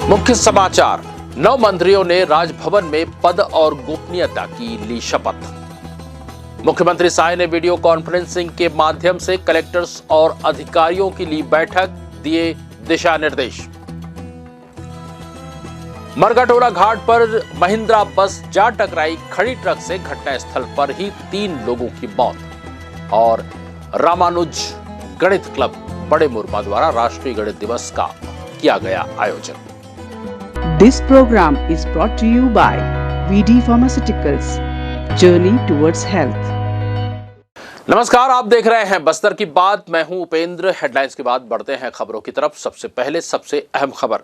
मुख्य समाचार। 9 मंत्रियों ने राजभवन में पद और गोपनीयता की ली शपथ। मुख्यमंत्री साय ने वीडियो कॉन्फ्रेंसिंग के माध्यम से कलेक्टर्स और अधिकारियों की ली बैठक, दिए दिशा निर्देश। मरकाटोला घाट पर महिंद्रा बस जा टकराई खड़ी ट्रक से, घटनास्थल पर ही 3 लोगों की मौत। और रामानुज गणित क्लब बड़े मुर्मा द्वारा राष्ट्रीय गणित दिवस का किया गया आयोजन। This program is brought to you by VD Pharmaceuticals, Journey towards Health। नमस्कार, आप देख रहे हैं बस्तर की बात। मैं हूं उपेंद्र। हेडलाइंस के बाद बढ़ते हैं खबरों की तरफ। सबसे पहले सबसे अहम खबर।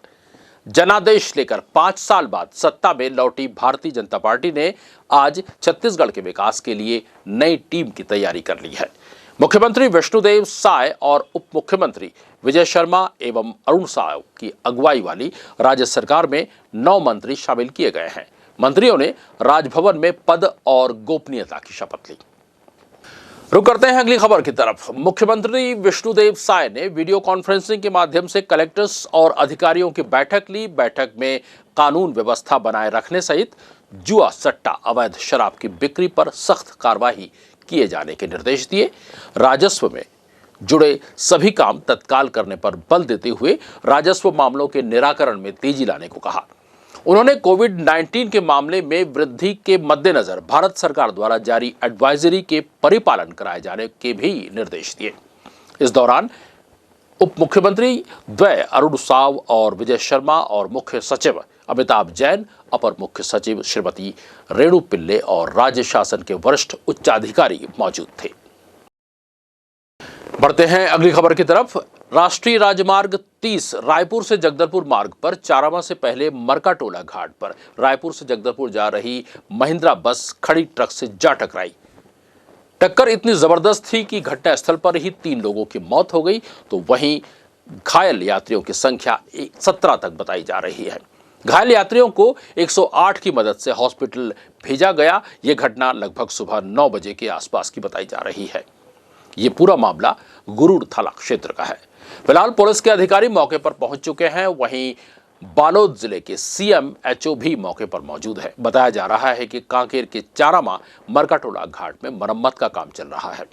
जनादेश लेकर 5 साल बाद सत्ता में लौटी भारतीय जनता पार्टी ने आज छत्तीसगढ़ के विकास के लिए नई टीम की तैयारी कर ली है। मुख्यमंत्री विष्णुदेव साय और उप मुख्यमंत्री विजय शर्मा एवं अरुण साव की अगुवाई वाली राज्य सरकार में 9 मंत्री शामिल किए गए हैं। मंत्रियों ने राजभवन में पद और गोपनीयता की शपथ ली। रुक करते हैं अगली खबर की तरफ। मुख्यमंत्री विष्णुदेव साय ने वीडियो कॉन्फ्रेंसिंग के माध्यम से कलेक्टर्स और अधिकारियों की बैठक ली। बैठक में कानून व्यवस्था बनाए रखने सहित जुआ, सट्टा, अवैध शराब की बिक्री पर सख्त कार्रवाई किए जाने के निर्देश दिए। राजस्व में जुड़े सभी काम तत्काल करने पर बल देते हुए राजस्व मामलों के निराकरण में तेजी लाने को कहा। उन्होंने कोविड-19 के मामले में वृद्धि के मद्देनजर भारत सरकार द्वारा जारी एडवाइजरी के परिपालन कराए जाने के भी निर्देश दिए। इस दौरान उप मुख्यमंत्री द्वय अरुण साव और विजय शर्मा और मुख्य सचिव अमिताभ जैन, अपर मुख्य सचिव श्रीमती रेणु पिल्ले और राज्य शासन के वरिष्ठ उच्चाधिकारी मौजूद थे। बढ़ते हैं अगली खबर की तरफ। राष्ट्रीय राजमार्ग 30 रायपुर से जगदलपुर मार्ग पर चारामा से पहले मरकाटोला घाट पर रायपुर से जगदलपुर जा रही महिंद्रा बस खड़ी ट्रक से जा टकराई। टक्कर इतनी जबरदस्त थी कि घटनास्थल पर ही 3 लोगों की मौत हो गई, तो वहीं घायल यात्रियों की संख्या 17 तक बताई जा रही है। घायल यात्रियों को 108 की मदद से हॉस्पिटल भेजा गया। यह घटना लगभग सुबह 9 बजे के आसपास की बताई जा रही है। ये पूरा मामला गुरूर थाना क्षेत्र का है। फिलहाल पुलिस के अधिकारी मौके पर पहुंच चुके हैं। वहीं बालोद जिले के CMHO भी मौके पर मौजूद है। बताया जा रहा है कि कांकेर के चारामा मरकाटोला घाट में मरम्मत का काम चल रहा है।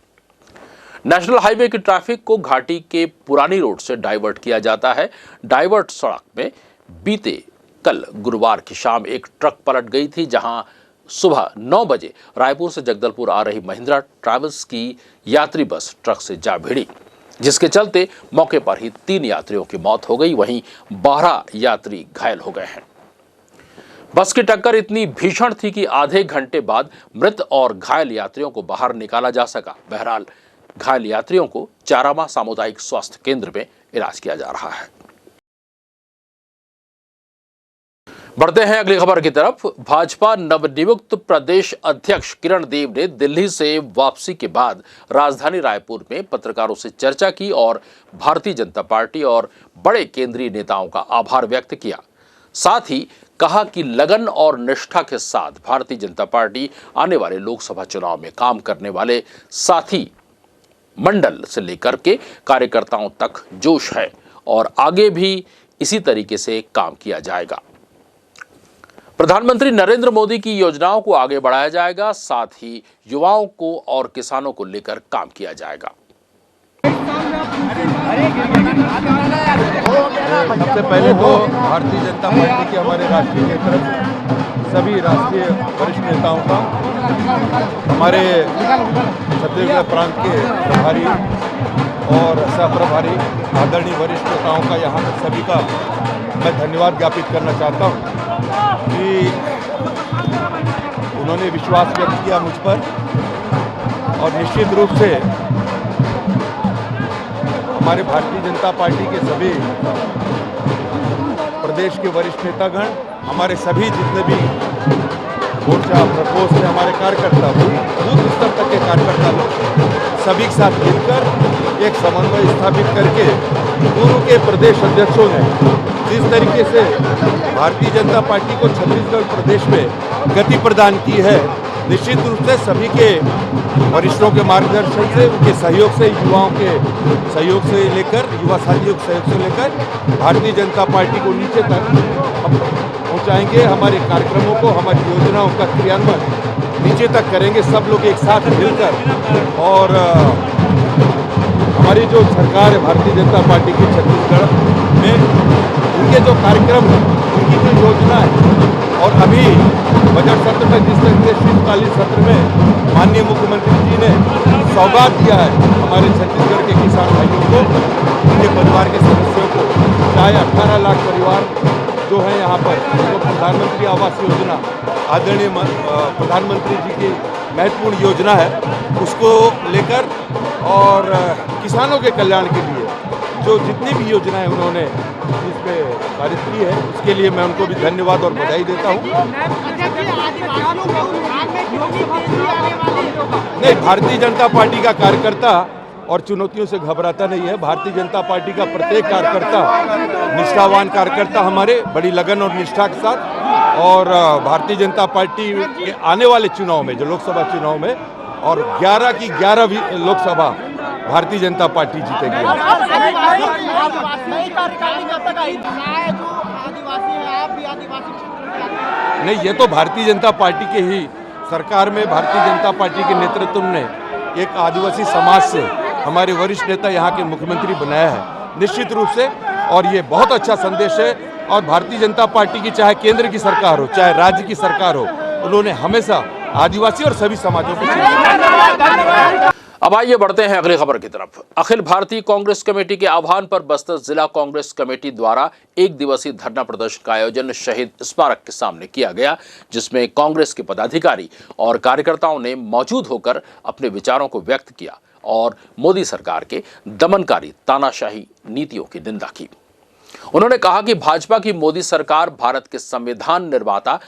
नेशनल हाईवे की ट्रैफिक को घाटी के पुरानी रोड से डाइवर्ट किया जाता है। डाइवर्ट सड़क में बीते कल गुरुवार की शाम एक ट्रक पलट गई थी, जहां सुबह 9 बजे रायपुर से जगदलपुर आ रही महिंद्रा ट्रैवल्स की यात्री बस ट्रक से जा भिड़ी, जिसके चलते मौके पर ही 3 यात्रियों की मौत हो गई। वहीं 12 यात्री घायल हो गए हैं। बस की टक्कर इतनी भीषण थी कि आधे घंटे बाद मृत और घायल यात्रियों को बाहर निकाला जा सका। बहरहाल घायल यात्रियों को चारामा सामुदायिक स्वास्थ्य केंद्र में इलाज किया जा रहा है। बढ़ते हैं अगली खबर की तरफ। भाजपा नवनियुक्त प्रदेश अध्यक्ष किरण देव ने दिल्ली से वापसी के बाद राजधानी रायपुर में पत्रकारों से चर्चा की और भारतीय जनता पार्टी और बड़े केंद्रीय नेताओं का आभार व्यक्त किया। साथ ही कहा कि लगन और निष्ठा के साथ भारतीय जनता पार्टी आने वाले लोकसभा चुनाव में काम करने वाले साथी मंडल से लेकर के कार्यकर्ताओं तक जोश है और आगे भी इसी तरीके से काम किया जाएगा। प्रधानमंत्री नरेंद्र मोदी की योजनाओं को आगे बढ़ाया जाएगा। साथ ही युवाओं को और किसानों को लेकर काम किया जाएगा। सबसे पहले तो भारतीय जनता पार्टी के हमारे राष्ट्रीय की तरफ से सभी राष्ट्रीय वरिष्ठ नेताओं का, हमारे छत्तीसगढ़ प्रांत के प्रभारी और सह प्रभारी आदरणीय वरिष्ठ नेताओं का यहाँ पर सभी का मैं धन्यवाद ज्ञापित करना चाहता हूँ कि उन्होंने विश्वास व्यक्त किया मुझ पर और निश्चित रूप से हमारे भारतीय जनता पार्टी के सभी प्रदेश के वरिष्ठ नेतागण, हमारे सभी जितने भी मोर्चा प्रकोष्ठ से हमारे कार्यकर्ता, बूथ स्तर तक के कार्यकर्ता लोग सभी के साथ मिलकर एक समन्वय स्थापित करके पूर्व के प्रदेश अध्यक्षों ने जिस तरीके से भारतीय जनता पार्टी को छत्तीसगढ़ प्रदेश में गति प्रदान की है, निश्चित रूप से सभी के वरिष्ठों के मार्गदर्शन से, उनके सहयोग से, युवाओं के सहयोग से लेकर, युवा साथियों के सहयोग से लेकर भारतीय जनता पार्टी को नीचे तक हम पहुँचाएंगे। हमारे कार्यक्रमों को, हमारी योजनाओं का क्रियान्वयन नीचे तक करेंगे, सब लोग एक साथ मिलकर। और हमारी जो सरकार है भारतीय जनता पार्टी की छत्तीसगढ़ में, उनके जो कार्यक्रम है, उनकी जो योजना है, और अभी बजट सत्र में जिस तरह के शीतकालीन सत्र में माननीय मुख्यमंत्री जी ने सौगात दिया है हमारे छत्तीसगढ़ के किसान भाइयों को, उनके परिवार के सदस्यों को, चाहे 18 लाख परिवार जो है यहाँ पर, तो प्रधानमंत्री आवास योजना आदरणीय प्रधानमंत्री जी की महत्वपूर्ण योजना है, उसको लेकर और किसानों के कल्याण के लिए जो जितनी भी योजनाएं उन्होंने इस पे पारित की है, उसके लिए मैं उनको भी धन्यवाद और बधाई देता हूँ। नहीं, भारतीय जनता पार्टी का कार्यकर्ता और चुनौतियों से घबराता नहीं है। भारतीय जनता पार्टी का प्रत्येक कार्यकर्ता निष्ठावान कार्यकर्ता हमारे, बड़ी लगन और निष्ठा के साथ, और भारतीय जनता पार्टी के आने वाले चुनाव में, जो लोकसभा चुनाव में, और 11 की 11 लोकसभा भारतीय जनता पार्टी जीतेगी। नहीं, ये तो भारतीय जनता पार्टी के ही सरकार में भारतीय जनता पार्टी के नेतृत्व ने एक आदिवासी समाज से हमारे वरिष्ठ नेता यहाँ के मुख्यमंत्री बनाया है, निश्चित रूप से। और ये बहुत अच्छा संदेश है। और भारतीय जनता पार्टी की चाहे केंद्र की सरकार हो, चाहे राज्य की सरकार हो, उन्होंने हमेशा आदिवासी और सभी समाजों को। अब आइए बढ़ते हैं अगली खबर की तरफ। अखिल भारतीय कांग्रेस कमेटी के आह्वान पर बस्तर जिला कांग्रेस कमेटी द्वारा एक दिवसीय धरना प्रदर्शन का आयोजन शहीद स्मारक के सामने किया गया, जिसमें कांग्रेस के पदाधिकारी और कार्यकर्ताओं ने मौजूद होकर अपने विचारों को व्यक्त किया और मोदी सरकार के दमनकारी तानाशाही नीतियों की निंदा की। उन्होंने कहा कि भाजपा की मोदी सरकार भारत के संविधान निर्माता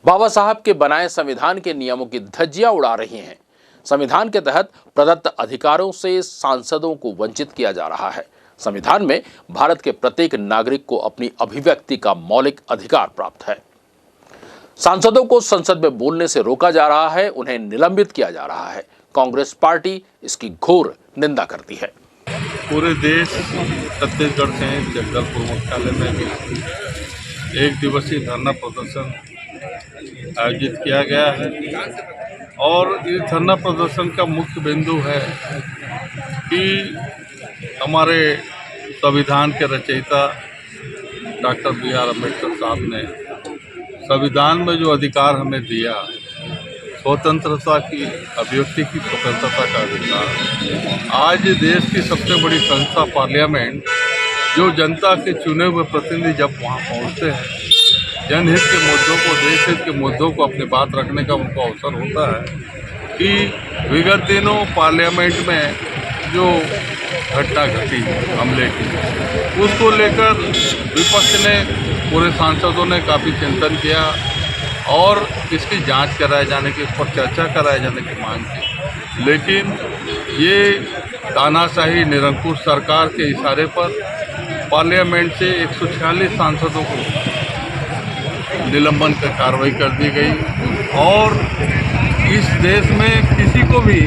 बाबा साहब के बनाए संविधान के नियमों की धज्जियां उड़ा रही हैं। संविधान के तहत प्रदत्त अधिकारों से सांसदों को वंचित किया जा रहा है। संविधान में भारत के प्रत्येक नागरिक को अपनी अभिव्यक्ति का मौलिक अधिकार प्राप्त है। सांसदों को संसद में बोलने से रोका जा रहा है, उन्हें निलंबित किया जा रहा है। कांग्रेस पार्टी इसकी घोर निंदा करती है। पूरे देश छत्तीसगढ़ से जगदलपुर मुख्यालय में भी एक दिवसीय धरना प्रदर्शन आयोजित किया गया है और इस धरना प्रदर्शन का मुख्य बिंदु है कि हमारे संविधान के रचयिता डॉक्टर B.R. अम्बेडकर साहब ने संविधान में जो अधिकार हमें दिया, स्वतंत्रता की, अभिव्यक्ति की स्वतंत्रता का अधिकार, आज देश की सबसे बड़ी संस्था पार्लियामेंट, जो जनता के चुने हुए प्रतिनिधि जब वहाँ पहुँचते हैं, जनहित के मुद्दों को, देश हित के मुद्दों को अपनी बात रखने का उनको अवसर होता है कि विगत दिनों पार्लियामेंट में जो घटना घटी हमले की, उसको लेकर विपक्ष ने, पूरे सांसदों ने काफ़ी चिंतन किया और इसकी जांच कराए जाने की, इस पर चर्चा कराए जाने की मांग की। लेकिन ये तानाशाही निरंकुश सरकार के इशारे पर पार्लियामेंट से 146 सांसदों को निलंबन की कार्रवाई कर दी गई और इस देश में किसी को भी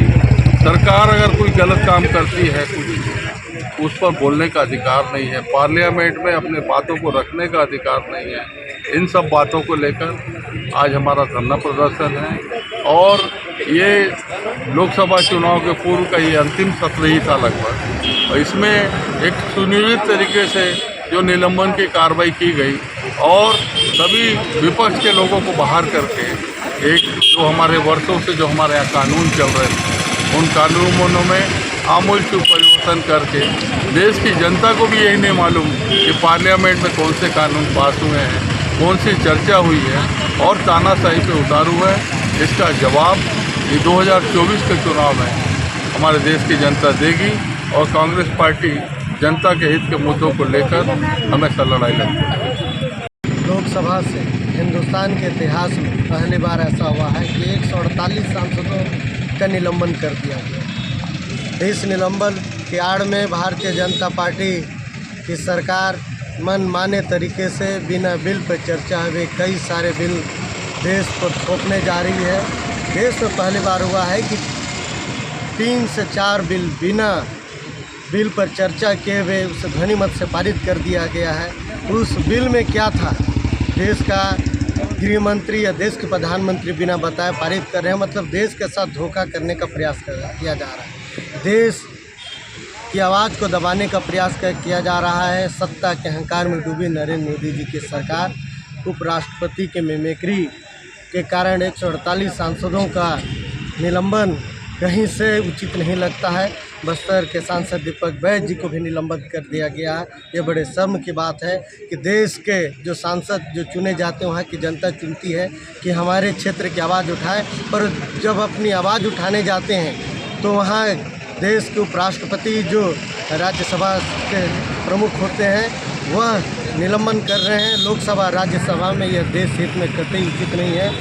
सरकार अगर कोई गलत काम करती है, कुछ उस पर बोलने का अधिकार नहीं है, पार्लियामेंट में अपने बातों को रखने का अधिकार नहीं है। इन सब बातों को लेकर आज हमारा धरना प्रदर्शन है और ये लोकसभा चुनाव के पूर्व का ये अंतिम सत्र ही था लगभग, और इसमें एक सुनियोजित तरीके से जो निलंबन की कार्रवाई की गई और सभी विपक्ष के लोगों को बाहर करके एक जो हमारे वर्षों से जो हमारे यहाँ कानून चल रहे थे, उन कानूनों में आमूलचूल परिवर्तन करके देश की जनता को भी यही नहीं मालूम कि पार्लियामेंट में कौन से कानून पास हुए हैं, कौन सी चर्चा हुई है और तानाशाही पे उतारू है। इसका जवाब ये 2024 के चुनाव में हमारे देश की जनता देगी और कांग्रेस पार्टी जनता के हित के मुद्दों को लेकर हमेशा लड़ाई लड़ती है। लोकसभा से हिंदुस्तान के इतिहास में पहली बार ऐसा हुआ है कि 148 सांसदों का निलंबन कर दिया गया। इस निलंबन की आड़ में भारतीय जनता पार्टी की सरकार मनमाने तरीके से बिना बिल पर चर्चा हुए कई सारे बिल देश को थोपने जा रही है देश में पहली बार हुआ है कि 3 से 4 बिल बिना बिल पर चर्चा किए हुए उसे ध्वनिमत से पारित कर दिया गया है। उस बिल में क्या था, देश का गृह मंत्री या देश के प्रधानमंत्री बिना बताए पारित कर रहे हैं, मतलब देश के साथ धोखा करने का प्रयास किया जा रहा है। देश की आवाज़ को दबाने का प्रयास किया जा रहा है। सत्ता के अहंकार में डूबी नरेंद्र मोदी जी की सरकार, उपराष्ट्रपति के मिमिक्री के कारण 148 सांसदों का निलंबन कहीं से उचित नहीं लगता है। बस्तर के सांसद दीपक बैज जी को भी निलंबित कर दिया गया है। ये बड़े शर्म की बात है कि देश के जो सांसद जो चुने जाते हैं, वहाँ की जनता चुनती है कि हमारे क्षेत्र की आवाज़ उठाए, पर जब अपनी आवाज़ उठाने जाते हैं तो वहाँ देश के उपराष्ट्रपति जो राज्यसभा के प्रमुख होते हैं वह निलंबन कर रहे हैं। लोकसभा राज्यसभा में यह देश हित में कतई उचित नहीं है।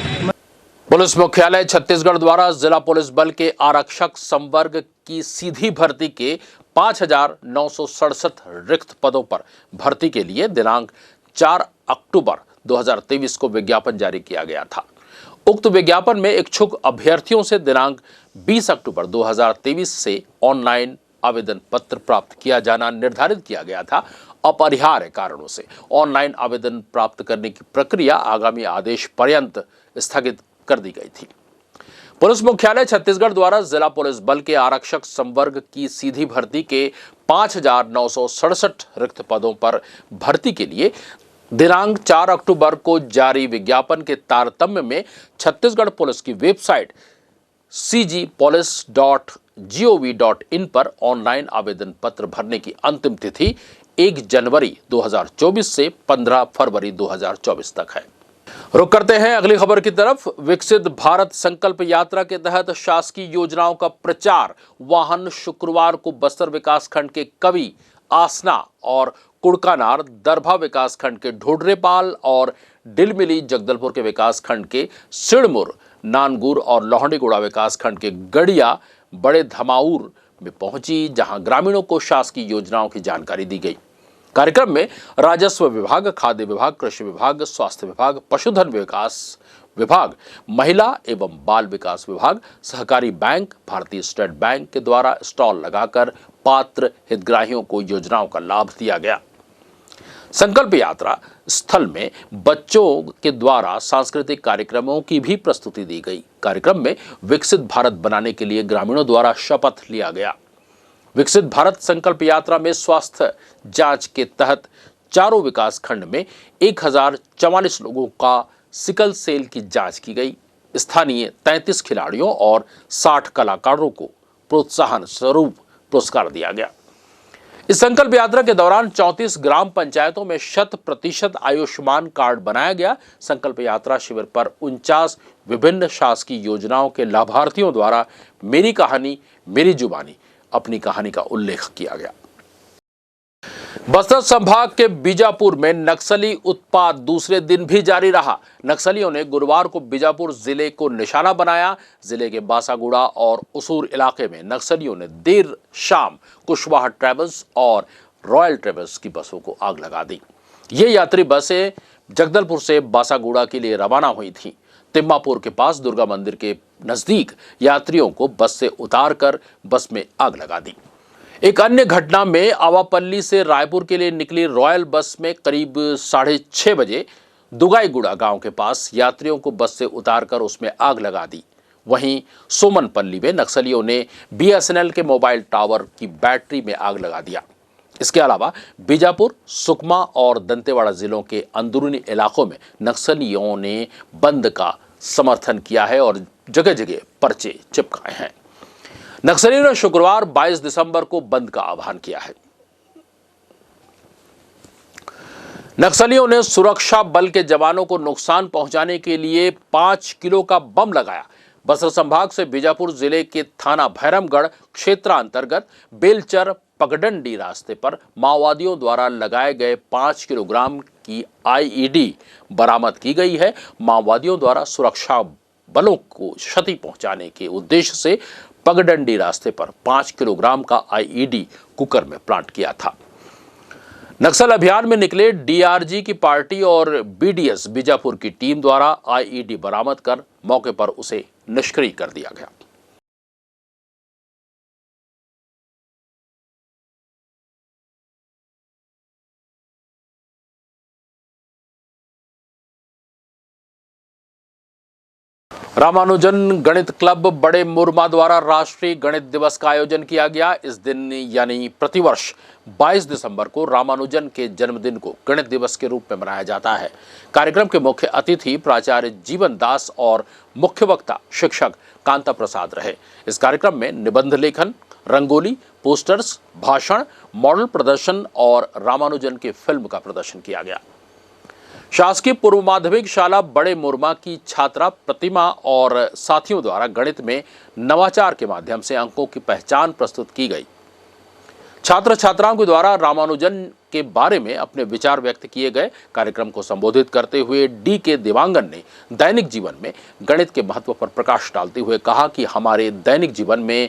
पुलिस मुख्यालय छत्तीसगढ़ द्वारा जिला पुलिस बल के आरक्षक संवर्ग की सीधी भर्ती के 5,967 रिक्त पदों पर भर्ती के लिए दिनांक 4 अक्टूबर 2023 को विज्ञापन जारी किया गया था। उक्त विज्ञापन में इच्छुक अभ्यर्थियों से दिनांक 20 अक्टूबर 2023 से ऑनलाइन आवेदन पत्र प्राप्त किया जाना निर्धारित किया गया था। अपरिहार्य कारणों से ऑनलाइन आवेदन प्राप्त करने की प्रक्रिया आगामी आदेश पर्यंत स्थगित कर दी गई थी। पुलिस मुख्यालय छत्तीसगढ़ द्वारा जिला पुलिस बल के आरक्षक संवर्ग की सीधी भर्ती के 5,967 रिक्त पदों पर भर्ती के लिए दिनांक 4 अक्टूबर को जारी विज्ञापन के तारतम्य में छत्तीसगढ़ पुलिस की वेबसाइट cgpolice.gov.in पर ऑनलाइन आवेदन पत्र भरने की अंतिम तिथि 1 जनवरी 2024 से 15 फरवरी 2024 तक है। रुक करते हैं अगली खबर की तरफ। विकसित भारत संकल्प यात्रा के तहत शासकीय योजनाओं का प्रचार वाहन शुक्रवार को बस्तर विकासखंड के कवि, आसना और कुड़कानार, दरभा विकासखंड के ढोडरेपाल और डिलमिली, जगदलपुर के विकासखंड के सिड़मुर, नानगुर और लोहंडीगुड़ा विकासखंड के गड़िया, बड़े धमाऊर में पहुंची, जहां ग्रामीणों को शासकीय योजनाओं की जानकारी दी गई। कार्यक्रम में राजस्व विभाग, खाद्य विभाग, कृषि विभाग, स्वास्थ्य विभाग, पशुधन विकास विभाग, महिला एवं बाल विकास विभाग, सहकारी बैंक, भारतीय स्टेट बैंक के द्वारा स्टॉल लगाकर पात्र हितग्राहियों को योजनाओं का लाभ दिया गया। संकल्प यात्रा स्थल में बच्चों के द्वारा सांस्कृतिक कार्यक्रमों की भी प्रस्तुति दी गई। कार्यक्रम में विकसित भारत बनाने के लिए ग्रामीणों द्वारा शपथ लिया गया। विकसित भारत संकल्प यात्रा में स्वास्थ्य जांच के तहत चारों विकास खंड में 1044 लोगों का सिकल सेल की जांच की गई। स्थानीय 33 खिलाड़ियों और 60 कलाकारों को प्रोत्साहन स्वरूप पुरस्कार दिया गया। इस संकल्प यात्रा के दौरान 34 ग्राम पंचायतों में 100% आयुष्मान कार्ड बनाया गया। संकल्प यात्रा शिविर पर 49 विभिन्न शासकीय योजनाओं के लाभार्थियों द्वारा मेरी कहानी मेरी जुबानी अपनी कहानी का उल्लेख किया गया। बस्तर संभाग के बीजापुर में नक्सली उत्पात दूसरे दिन भी जारी रहा। नक्सलियों ने गुरुवार को बीजापुर जिले को निशाना बनाया। जिले के बासागुड़ा और उसूर इलाके में नक्सलियों ने देर शाम कुशवाहा ट्रेवल्स और रॉयल ट्रेवल्स की बसों को आग लगा दी। ये यात्री बसें जगदलपुर से बासागुड़ा के लिए रवाना हुई थीं। तिम्मापुर के पास दुर्गा मंदिर के नजदीक यात्रियों को बस से उतारकर बस में आग लगा दी। एक अन्य घटना में आवापल्ली से रायपुर के लिए निकली रॉयल बस में करीब 6:30 बजे दुगाईगुड़ा गांव के पास यात्रियों को बस से उतारकर उसमें आग लगा दी। वहीं सोमनपल्ली में नक्सलियों ने BSNL के मोबाइल टावर की बैटरी में आग लगा दिया। इसके अलावा बीजापुर, सुकमा और दंतेवाड़ा जिलों के अंदरूनी इलाकों में नक्सलियों ने बंद का समर्थन किया है और जगह जगह पर्चे चिपकाए हैं। नक्सलियों ने शुक्रवार 22 दिसंबर को बंद का आह्वान किया है। नक्सलियों ने सुरक्षा बल के जवानों को नुकसान पहुंचाने के लिए 5 किलो का बम लगाया। बस्तर संभाग से बीजापुर जिले के थाना भैरमगढ़ क्षेत्रांतर्गत बेलचर पगडंडी रास्ते पर माओवादियों द्वारा लगाए गए 5 किलोग्राम की IED बरामद की गई है। माओवादियों द्वारा सुरक्षा बलों को क्षति पहुंचाने के उद्देश्य से पगडंडी रास्ते पर 5 किलोग्राम का IED कुकर में प्लांट किया था। नक्सल अभियान में निकले DRG की पार्टी और BDS बीजापुर की टीम द्वारा IED बरामद कर मौके पर उसे निष्क्रिय कर दिया गया। रामानुजन गणित क्लब बड़े मुरमा द्वारा राष्ट्रीय गणित दिवस का आयोजन किया गया। इस दिन यानी प्रतिवर्ष 22 दिसंबर को रामानुजन के जन्मदिन को गणित दिवस के रूप में मनाया जाता है। कार्यक्रम के मुख्य अतिथि प्राचार्य जीवन दास और मुख्य वक्ता शिक्षक कांता प्रसाद रहे। इस कार्यक्रम में निबंध लेखन, रंगोली, पोस्टर्स, भाषण, मॉडल प्रदर्शन और रामानुजन की फिल्म का प्रदर्शन किया गया। शासकीय पूर्व माध्यमिक शाला बड़े मुरमा की छात्रा प्रतिमा और साथियों द्वारा गणित में नवाचार के माध्यम से अंकों की पहचान प्रस्तुत की गई। छात्र छात्राओं के द्वारा रामानुजन के बारे में अपने विचार व्यक्त किए गए। कार्यक्रम को संबोधित करते हुए डी.के. देवांगन ने दैनिक जीवन में गणित के महत्व पर प्रकाश डालते हुए कहा कि हमारे दैनिक जीवन में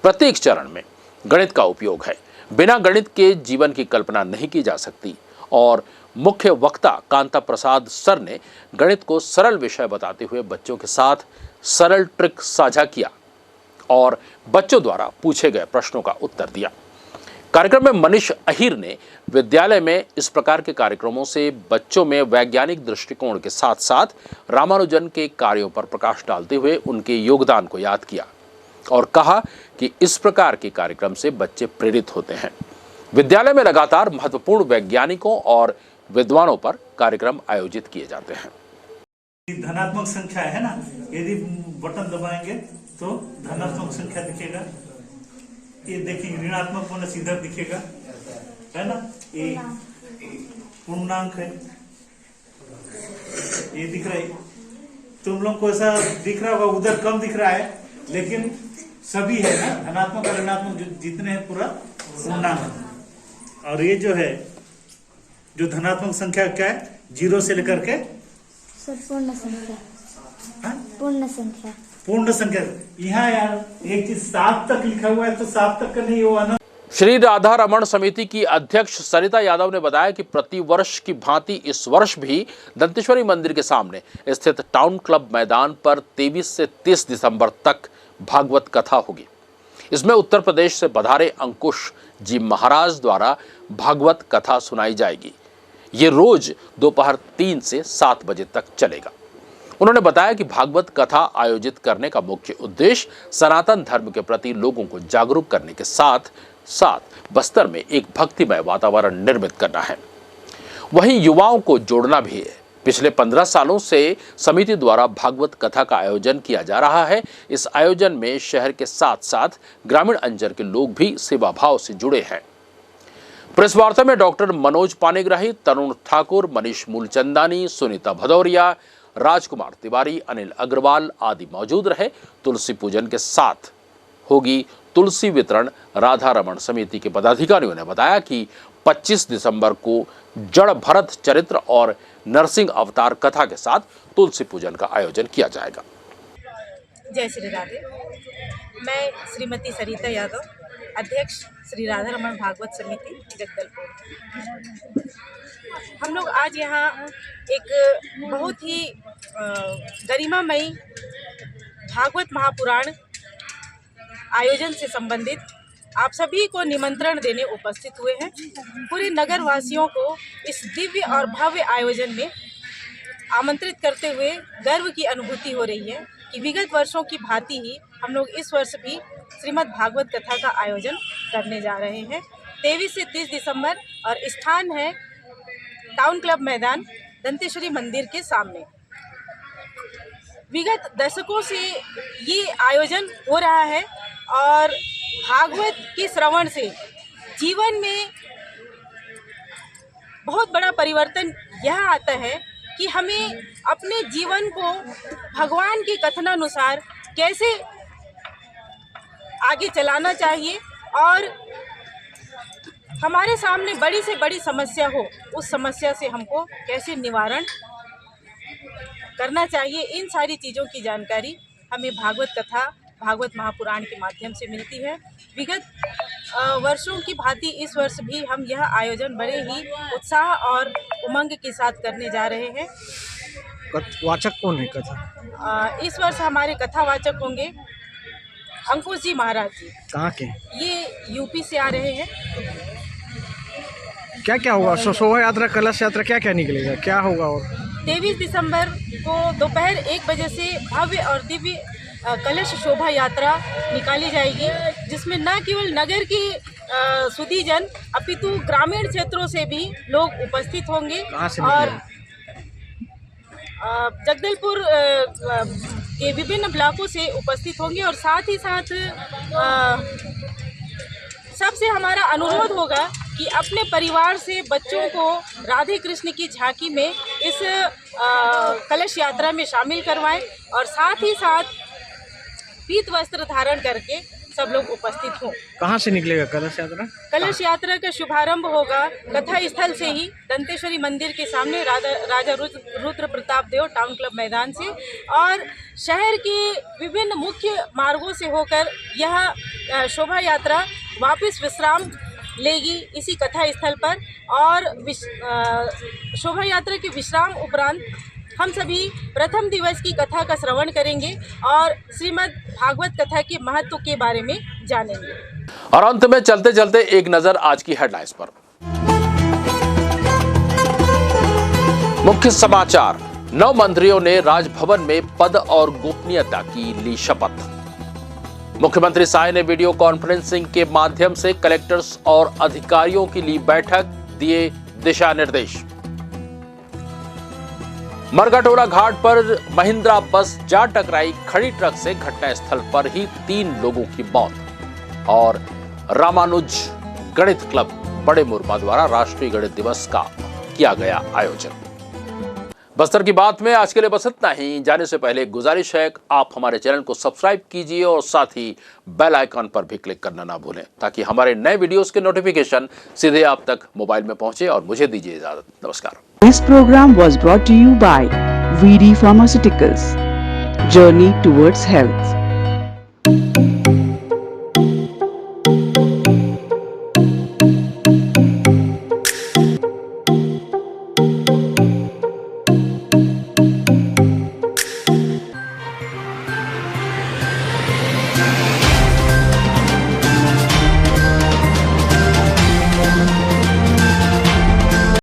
प्रत्येक चरण में गणित का उपयोग है। बिना गणित के जीवन की कल्पना नहीं की जा सकती। और मुख्य वक्ता कांता प्रसाद सर ने गणित को सरल विषय बताते हुए बच्चों के साथ सरल ट्रिक साझा किया और बच्चों द्वारा पूछे गए प्रश्नों का उत्तर दिया। कार्यक्रम में मनीष अहीर ने विद्यालय में इस प्रकार के कार्यक्रमों से बच्चों में वैज्ञानिक दृष्टिकोण के साथ साथ रामानुजन के कार्यों पर प्रकाश डालते हुए उनके योगदान को याद किया और कहा कि इस प्रकार के कार्यक्रम से बच्चे प्रेरित होते हैं। विद्यालय में लगातार महत्वपूर्ण वैज्ञानिकों और विद्वानों पर कार्यक्रम आयोजित किए जाते हैं। धनात्मक संख्या है ना, यदि बटन दबाएंगे तो धनात्मक संख्या दिखेगा। ये देखिए ऋणात्मक होना सीधा दिखेगा, है ना। ये पूर्णांक है, ये दिख रहा है। तुम लोग को ऐसा दिख रहा होगा, उधर कम दिख रहा है, लेकिन सभी है ना, धनात्मक और ऋणात्मक जितने हैं पूरा पूर्णांक। और ये जो है, जो धनात्मक संख्या क्या है, 0 से लेकर के पूर्ण संख्या। पूर्ण संख्या, पूर्ण संख्या। यहाँ यार एक चीज 7 तक लिखा हुआ है, तो 7 तक का नहीं हुआ ना। श्री राधा रमन समिति की अध्यक्ष सरिता यादव ने बताया कि प्रतिवर्ष की भांति इस वर्ष भी दंतेश्वरी मंदिर के सामने स्थित टाउन क्लब मैदान पर 23 से 30 दिसंबर तक भागवत कथा होगी। इसमें उत्तर प्रदेश से पधारे अंकुश जी महाराज द्वारा भागवत कथा सुनाई जाएगी। ये रोज दोपहर 3 से 7 बजे तक चलेगा। उन्होंने बताया कि भागवत कथा आयोजित करने का मुख्य उद्देश्य सनातन धर्म के प्रति लोगों को जागरूक करने के साथ साथ बस्तर में एक भक्तिमय वातावरण निर्मित करना है, वहीं युवाओं को जोड़ना भी है। पिछले 15 सालों से समिति द्वारा भागवत कथा का आयोजन किया जा रहा है। इस आयोजन में शहर के साथ साथ ग्रामीण अंचल के लोग भी सेवा भाव से जुड़े हैं। प्रेस वार्ता में डॉक्टर मनोज पानीग्राही, तरुण ठाकुर, मनीष मूलचंदानी, सुनीता भदौरिया, राजकुमार तिवारी, अनिल अग्रवाल आदि मौजूद रहे। तुलसी पूजन के साथ होगी तुलसी वितरण। राधा रमन समिति के पदाधिकारियों ने बताया कि 25 दिसंबर को जड़ भरत चरित्र और नरसिंह अवतार कथा के साथ तुलसी पूजन का आयोजन किया जाएगा। जय श्री राधे। मैं श्रीमती सरिता यादव, अध्यक्ष श्री राधा रमन भागवत समिति जगदलपुर। हम लोग आज यहाँ एक बहुत ही गरिमामयी भागवत महापुराण आयोजन से संबंधित आप सभी को निमंत्रण देने उपस्थित हुए हैं। पूरे नगर वासियों को इस दिव्य और भव्य आयोजन में आमंत्रित करते हुए गर्व की अनुभूति हो रही है कि विगत वर्षों की भांति ही हम लोग इस वर्ष भी श्रीमद् भागवत कथा का आयोजन करने जा रहे हैं। 23 से 30 दिसंबर और स्थान है टाउन क्लब मैदान दंतेश्वरी मंदिर के सामने। विगत दशकों से ये आयोजन हो रहा है और भागवत के श्रवण से जीवन में बहुत बड़ा परिवर्तन यह आता है कि हमें अपने जीवन को भगवान के कथनानुसार कैसे आगे चलाना चाहिए और हमारे सामने बड़ी से बड़ी समस्या हो, उस समस्या से हमको कैसे निवारण करना चाहिए। इन सारी चीज़ों की जानकारी हमें भागवत कथा, भागवत महापुराण के माध्यम से मिलती है। विगत वर्षों की भांति इस वर्ष भी हम यह आयोजन बड़े ही उत्साह और उमंग के साथ करने जा रहे हैं। वाचक कौन है कथा? इस वर्ष हमारे कथावाचक होंगे अंकुश जी महाराज जी। कहाँ के? ये यूपी से आ रहे हैं। क्या क्या होगा? शोभा यात्रा, कलश यात्रा, क्या क्या निकलेगा, क्या होगा? और 23 दिसंबर को दोपहर 1 बजे से भव्य और दिव्य कलश शोभा यात्रा निकाली जाएगी, जिसमें न केवल नगर की सुधीजन अपितु ग्रामीण क्षेत्रों से भी लोग उपस्थित होंगे। कहाँ से और जगदलपुर के विभिन्न ब्लॉकों से उपस्थित होंगे। और साथ ही साथ सबसे हमारा अनुरोध होगा कि अपने परिवार से बच्चों को राधे कृष्ण की झांकी में इस कलश यात्रा में शामिल करवाएं और साथ ही साथ पीत वस्त्र धारण करके सब लोग उपस्थित हों। कहाँ से निकलेगा कलश यात्रा? कलश यात्रा का शुभारंभ होगा कथा स्थल से ही, दंतेश्वरी मंदिर के सामने राजा रुद्र प्रताप देव टाउन क्लब मैदान से, और शहर के विभिन्न मुख्य मार्गों से होकर यह शोभा यात्रा वापस विश्राम लेगी इसी कथा स्थल पर। और शोभा यात्रा के विश्राम उपरांत हम सभी प्रथम दिवस की कथा का श्रवण करेंगे और श्रीमद् भागवत कथा के महत्व के बारे में जानेंगे। और अंत में चलते चलते एक नजर आज की हेडलाइंस पर। मुख्य समाचार, 9 मंत्रियों ने राजभवन में पद और गोपनीयता की ली शपथ। मुख्यमंत्री साय ने वीडियो कॉन्फ्रेंसिंग के माध्यम से कलेक्टर्स और अधिकारियों की ली बैठक, दिए दिशा निर्देश। मरघाटोला घाट पर महिंद्रा बस जा टकराई खड़ी ट्रक से, घटनास्थल पर ही 3 लोगों की मौत। और रामानुज गणित क्लब बड़े मुरमा द्वारा राष्ट्रीय गणित दिवस का किया गया आयोजन। बस्तर की बात में आज के लिए बस इतना ही। जाने से पहले एक गुजारिश है, आप हमारे चैनल को सब्सक्राइब कीजिए और साथ ही बेल आइकन पर भी क्लिक करना ना भूलें, ताकि हमारे नए वीडियोस के नोटिफिकेशन सीधे आप तक मोबाइल में पहुंचे। और मुझे दीजिए इजाजत। नमस्कार। This program was brought to you by VD Pharmaceuticals. Journey towards health.